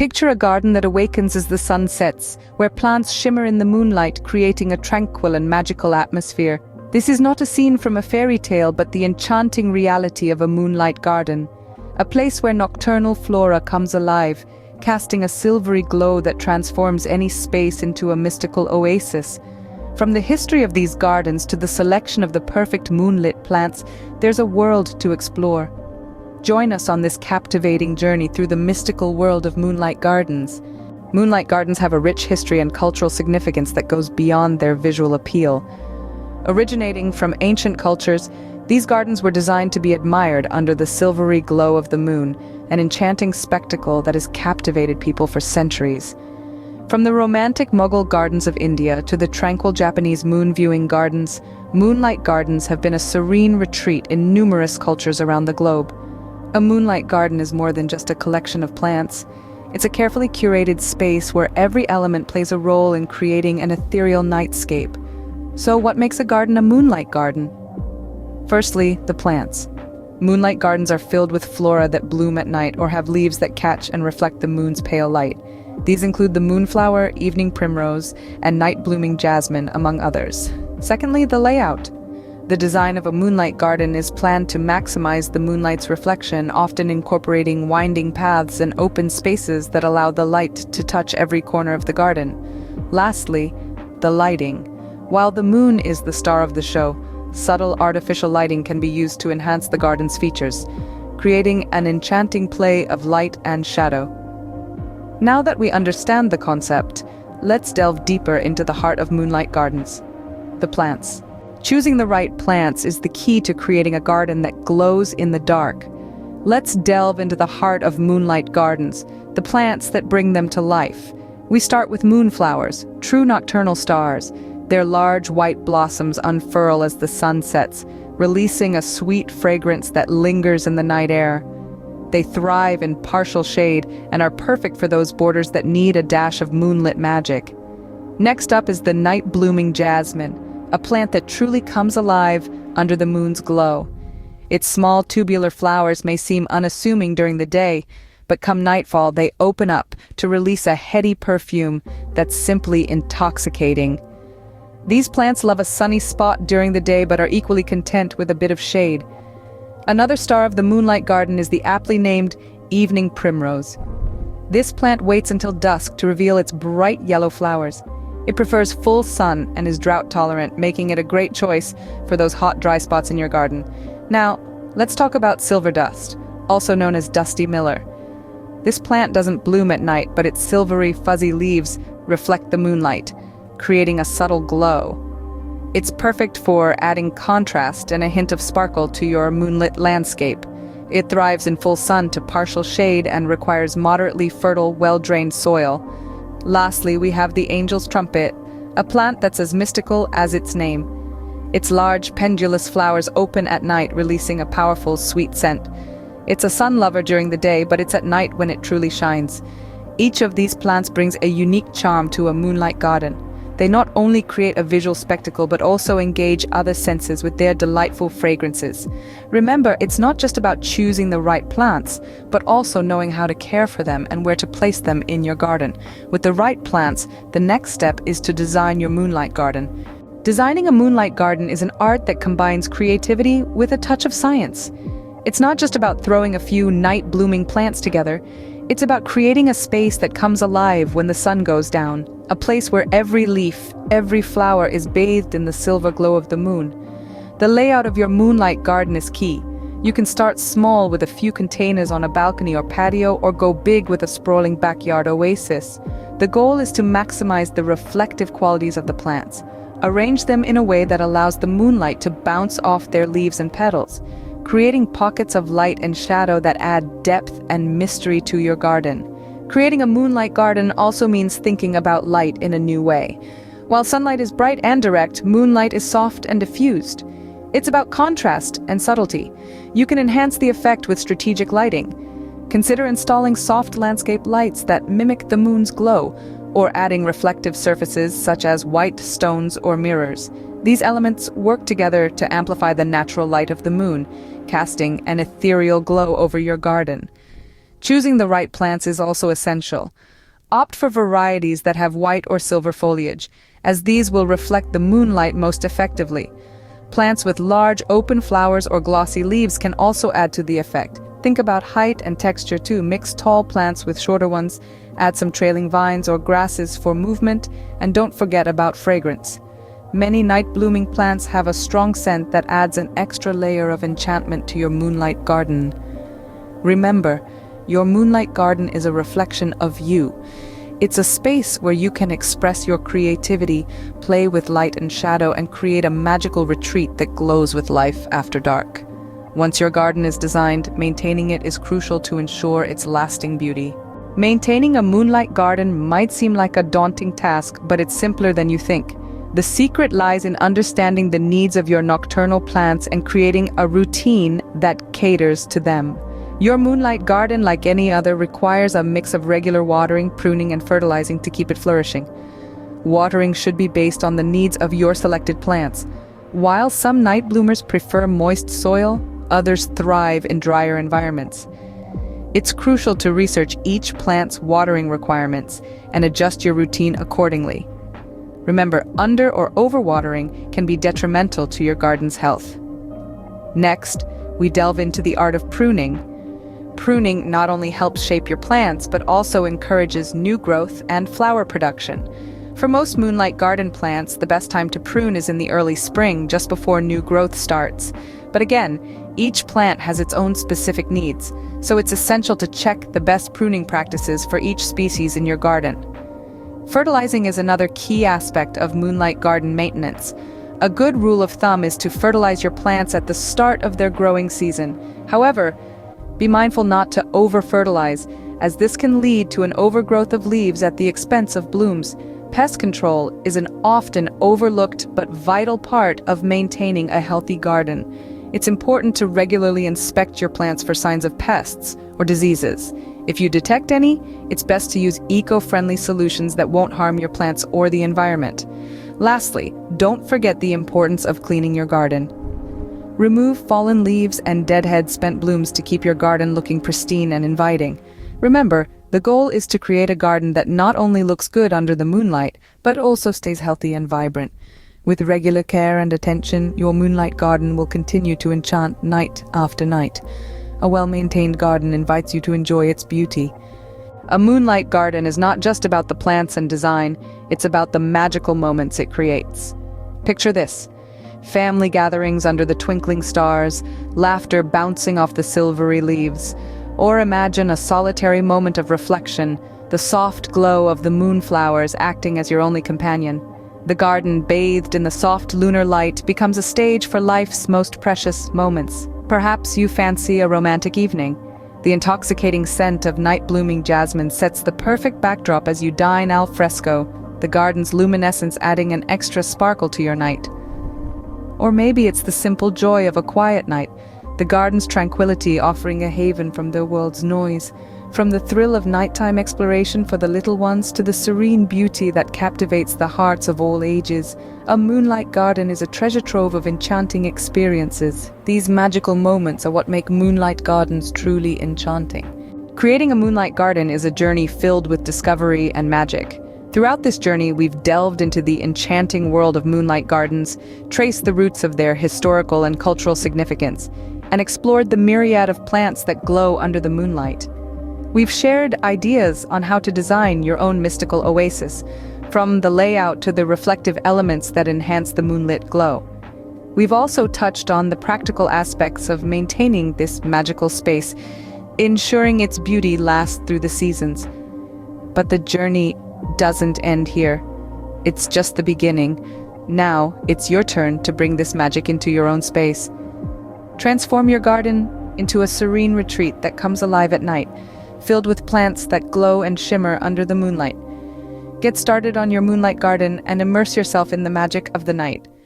Picture a garden that awakens as the sun sets, where plants shimmer in the moonlight, creating a tranquil and magical atmosphere. This is not a scene from a fairy tale, but the enchanting reality of a moonlight garden. A place where nocturnal flora comes alive, casting a silvery glow that transforms any space into a mystical oasis. From the history of these gardens to the selection of the perfect moonlit plants, there's a world to explore. Join us on this captivating journey through the mystical world of moonlight gardens. Moonlight gardens have a rich history and cultural significance that goes beyond their visual appeal. Originating from ancient cultures, these gardens were designed to be admired under the silvery glow of the moon, an enchanting spectacle that has captivated people for centuries. From the romantic Mughal gardens of India to the tranquil Japanese moon-viewing gardens, moonlight gardens have been a serene retreat in numerous cultures around the globe. A moonlight garden is more than just a collection of plants. It's a carefully curated space where every element plays a role in creating an ethereal nightscape. So what makes a garden a moonlight garden? Firstly, the plants. Moonlight gardens are filled with flora that bloom at night or have leaves that catch and reflect the moon's pale light. These include the moonflower, evening primrose, and night-blooming jasmine, among others. Secondly, the layout. The design of a moonlight garden is planned to maximize the moonlight's reflection, often incorporating winding paths and open spaces that allow the light to touch every corner of the garden. Lastly, the lighting. While the moon is the star of the show, subtle artificial lighting can be used to enhance the garden's features, creating an enchanting play of light and shadow. Now that we understand the concept, let's delve deeper into the heart of moonlight gardens: the plants. Choosing the right plants is the key to creating a garden that glows in the dark. Let's delve into the heart of moonlight gardens, the plants that bring them to life. We start with moonflowers, true nocturnal stars. Their large white blossoms unfurl as the sun sets, releasing a sweet fragrance that lingers in the night air. They thrive in partial shade and are perfect for those borders that need a dash of moonlit magic. Next up is the night-blooming jasmine, a plant that truly comes alive under the moon's glow. Its small tubular flowers may seem unassuming during the day, but come nightfall they open up to release a heady perfume that's simply intoxicating. These plants love a sunny spot during the day but are equally content with a bit of shade. Another star of the moonlight garden is the aptly named evening primrose. This plant waits until dusk to reveal its bright yellow flowers. It prefers full sun and is drought-tolerant, making it a great choice for those hot, dry spots in your garden. Now, let's talk about silver dust, also known as dusty miller. This plant doesn't bloom at night, but its silvery, fuzzy leaves reflect the moonlight, creating a subtle glow. It's perfect for adding contrast and a hint of sparkle to your moonlit landscape. It thrives in full sun to partial shade and requires moderately fertile, well-drained soil. Lastly, we have the angel's trumpet, a plant that's as mystical as its name. Its large, pendulous flowers open at night, releasing a powerful, sweet scent. It's a sun lover during the day, but it's at night when it truly shines. Each of these plants brings a unique charm to a moonlight garden. They not only create a visual spectacle, but also engage other senses with their delightful fragrances. Remember, it's not just about choosing the right plants, but also knowing how to care for them and where to place them in your garden. With the right plants, the next step is to design your moonlight garden. Designing a moonlight garden is an art that combines creativity with a touch of science. It's not just about throwing a few night-blooming plants together. It's about creating a space that comes alive when the sun goes down, a place where every leaf, every flower is bathed in the silver glow of the moon. The layout of your moonlight garden is key. You can start small with a few containers on a balcony or patio, or go big with a sprawling backyard oasis. The goal is to maximize the reflective qualities of the plants. Arrange them in a way that allows the moonlight to bounce off their leaves and petals, creating pockets of light and shadow that add depth and mystery to your garden. Creating a moonlight garden also means thinking about light in a new way. While sunlight is bright and direct, moonlight is soft and diffused. It's about contrast and subtlety. You can enhance the effect with strategic lighting. Consider installing soft landscape lights that mimic the moon's glow, or adding reflective surfaces such as white stones or mirrors. These elements work together to amplify the natural light of the moon, casting an ethereal glow over your garden. Choosing the right plants is also essential. Opt for varieties that have white or silver foliage, as these will reflect the moonlight most effectively. Plants with large, open flowers or glossy leaves can also add to the effect. Think about height and texture too. Mix tall plants with shorter ones, add some trailing vines or grasses for movement, and don't forget about fragrance. Many night-blooming plants have a strong scent that adds an extra layer of enchantment to your moonlight garden. Remember, your moonlight garden is a reflection of you. It's a space where you can express your creativity, play with light and shadow, and create a magical retreat that glows with life after dark. Once your garden is designed, maintaining it is crucial to ensure its lasting beauty. Maintaining a moonlight garden might seem like a daunting task, but it's simpler than you think. The secret lies in understanding the needs of your nocturnal plants and creating a routine that caters to them. Your moonlight garden, like any other, requires a mix of regular watering, pruning, and fertilizing to keep it flourishing. Watering should be based on the needs of your selected plants. While some night bloomers prefer moist soil, others thrive in drier environments. It's crucial to research each plant's watering requirements and adjust your routine accordingly. Remember, under or overwatering can be detrimental to your garden's health. Next, we delve into the art of pruning. Pruning not only helps shape your plants, but also encourages new growth and flower production. For most moonlight garden plants, the best time to prune is in the early spring, just before new growth starts. But again, each plant has its own specific needs, so it's essential to check the best pruning practices for each species in your garden. Fertilizing is another key aspect of moonlight garden maintenance. A good rule of thumb is to fertilize your plants at the start of their growing season. However, be mindful not to over-fertilize, as this can lead to an overgrowth of leaves at the expense of blooms. Pest control is an often overlooked but vital part of maintaining a healthy garden. It's important to regularly inspect your plants for signs of pests or diseases. If you detect any, it's best to use eco-friendly solutions that won't harm your plants or the environment. Lastly, don't forget the importance of cleaning your garden. Remove fallen leaves and deadhead spent blooms to keep your garden looking pristine and inviting. Remember, the goal is to create a garden that not only looks good under the moonlight, but also stays healthy and vibrant. With regular care and attention, your moonlight garden will continue to enchant night after night. A well-maintained garden invites you to enjoy its beauty. A moonlight garden is not just about the plants and design, it's about the magical moments it creates. Picture this: family gatherings under the twinkling stars, laughter bouncing off the silvery leaves. Or imagine a solitary moment of reflection, the soft glow of the moonflowers acting as your only companion. The garden, bathed in the soft lunar light, becomes a stage for life's most precious moments. Perhaps you fancy a romantic evening. The intoxicating scent of night-blooming jasmine sets the perfect backdrop as you dine al fresco, the garden's luminescence adding an extra sparkle to your night. Or maybe it's the simple joy of a quiet night, the garden's tranquility offering a haven from the world's noise. From the thrill of nighttime exploration for the little ones to the serene beauty that captivates the hearts of all ages, a moonlight garden is a treasure trove of enchanting experiences. These magical moments are what make moonlight gardens truly enchanting. Creating a moonlight garden is a journey filled with discovery and magic. Throughout this journey, we've delved into the enchanting world of moonlight gardens, traced the roots of their historical and cultural significance, and explored the myriad of plants that glow under the moonlight. We've shared ideas on how to design your own mystical oasis, from the layout to the reflective elements that enhance the moonlit glow. We've also touched on the practical aspects of maintaining this magical space, ensuring its beauty lasts through the seasons. But the journey doesn't end here. It's just the beginning. Now, it's your turn to bring this magic into your own space. Transform your garden into a serene retreat that comes alive at night, filled with plants that glow and shimmer under the moonlight. Get started on your moonlight garden and immerse yourself in the magic of the night.